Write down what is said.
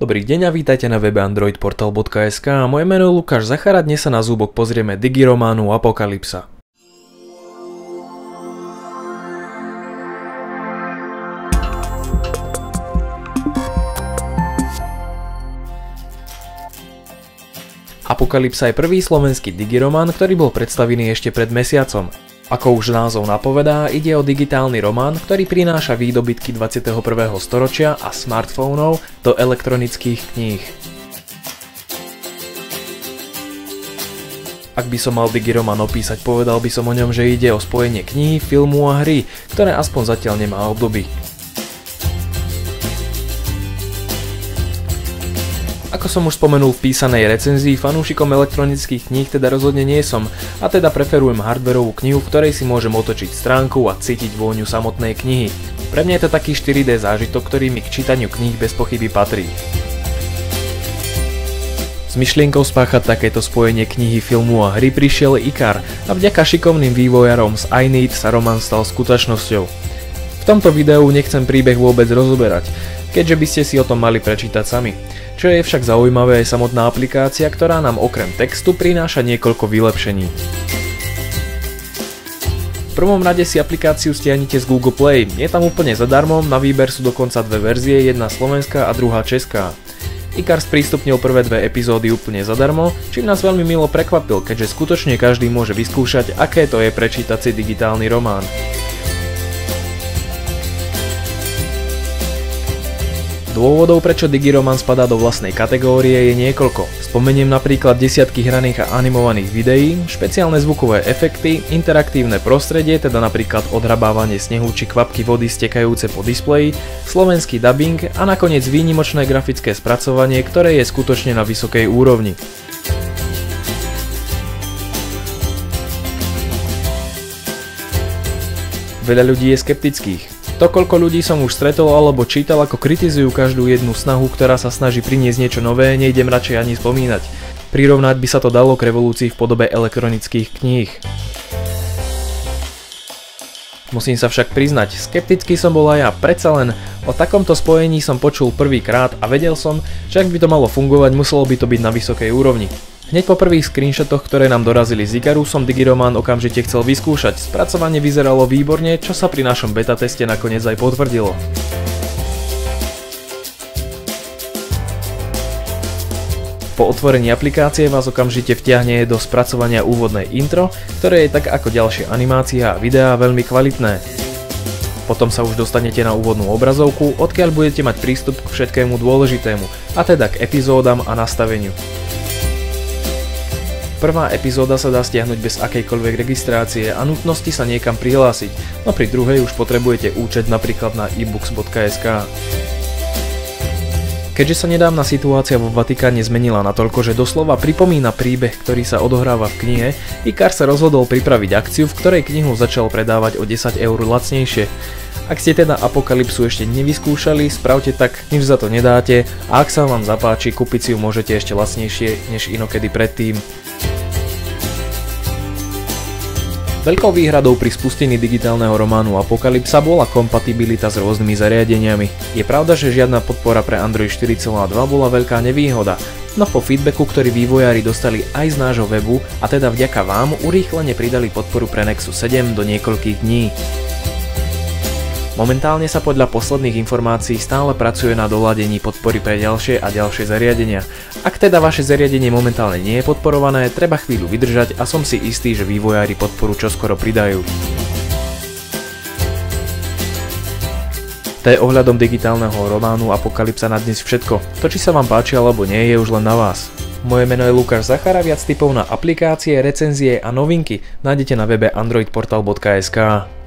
Dobrý deň a vítajte na webe androidportal.sk. Moje meno je Lukáš Zachara, dnes sa na zúbok pozrieme digirománu Apokalypsa. Apokalypsa je prvý slovenský digiromán, ktorý bol predstavený ešte pred mesiacom. Ako už názov napovedá, ide o digitálny román, ktorý prináša výdobytky 21. storočia a smartfónov do elektronických kníh. Ak by som mal digiromán opísať, povedal by som o ňom, že ide o spojenie knihy, filmu a hry, ktoré aspoň zatiaľ nemá obdoby. Ako som už spomenul v písanej recenzii, fanúšikom elektronických kníh teda rozhodne nie som, a teda preferujem hardwareovú knihu, v ktorej si môžem otočiť stránku a cítiť vôňu samotnej knihy. Pre mňa je to taký 4D zážitok, ktorý mi k čítaniu kníh bez pochyby patrí. S myšlienkou spáchať takéto spojenie knihy, filmu a hry prišiel Ikar a vďaka šikovným vývojárom z iNeed sa román stal skutočnosťou. V tomto videu nechcem príbeh vôbec rozoberať, keďže by ste si o tom mali prečítať sami. Čo je však zaujímavé je samotná aplikácia, ktorá nám okrem textu prináša niekoľko vylepšení. V prvom rade si aplikáciu stiahnite z Google Play, je tam úplne zadarmo, na výber sú dokonca dve verzie, jedna slovenská a druhá česká. Ikar sprístupnil prvé dve epizódy úplne zadarmo, čím nás veľmi milo prekvapil, keďže skutočne každý môže vyskúšať, aké to je prečítať si digitálny román. Dôvodov, prečo digiromán spadá do vlastnej kategórie, je niekoľko. Spomeniem napríklad desiatky hraných a animovaných videí, špeciálne zvukové efekty, interaktívne prostredie, teda napríklad odhrabávanie snehu či kvapky vody stekajúce po displeji, slovenský dubbing a nakoniec výnimočné grafické spracovanie, ktoré je skutočne na vysokej úrovni. Veľa ľudí je skeptických. To, koľko ľudí som už stretol alebo čítal, ako kritizujú každú jednu snahu, ktorá sa snaží priniesť niečo nové, nejdem radšej ani spomínať. Prirovnať by sa to dalo k revolúcii v podobe elektronických kníh. Musím sa však priznať, skeptický som bol aj ja, predsa len o takomto spojení som počul prvýkrát a vedel som, že ak by to malo fungovať, muselo by to byť na vysokej úrovni. Hneď po prvých screenshotoch, ktoré nám dorazili z Ikaru, som digiromán okamžite chcel vyskúšať. Spracovanie vyzeralo výborne, čo sa pri našom beta teste nakoniec aj potvrdilo. Po otvorení aplikácie vás okamžite vtiahne do spracovania úvodnej intro, ktoré je tak ako ďalšie animácie a videá veľmi kvalitné. Potom sa už dostanete na úvodnú obrazovku, odkiaľ budete mať prístup k všetkému dôležitému, a teda k epizódam a nastaveniu. Prvá epizóda sa dá stiahnuť bez akejkoľvek registrácie a nutnosti sa niekam prihlásiť, no pri druhej už potrebujete účet napríklad na ebooks.sk. Keďže sa nedávna situácia vo Vatikáne zmenila natoľko, že doslova pripomína príbeh, ktorý sa odohráva v knihe, Ikar sa rozhodol pripraviť akciu, v ktorej knihu začal predávať o 10 € lacnejšie. Ak ste teda Apokalypsu ešte nevyskúšali, spravte tak, nič za to nedáte, a ak sa vám zapáči, kúpiť si ju môžete ešte lacnejšie než inokedy predtým. Veľkou výhradou pri spustení digitálneho románu Apokalypsa bola kompatibilita s rôznymi zariadeniami. Je pravda, že žiadna podpora pre Android 4.2 bola veľká nevýhoda, no po feedbacku, ktorý vývojári dostali aj z nášho webu, a teda vďaka vám, urýchlene pridali podporu pre Nexus 7 do niekoľkých dní. Momentálne sa podľa posledných informácií stále pracuje na doladení podpory pre ďalšie a ďalšie zariadenia. Ak teda vaše zariadenie momentálne nie je podporované, treba chvíľu vydržať a som si istý, že vývojári podporu čoskoro pridajú. To je ohľadom digitálneho románu Apokalypsa na dnes všetko. To, či sa vám páči alebo nie, je už len na vás. Moje meno je Lukáš Zachara, viac tipov na aplikácie, recenzie a novinky nájdete na webe androidportal.sk.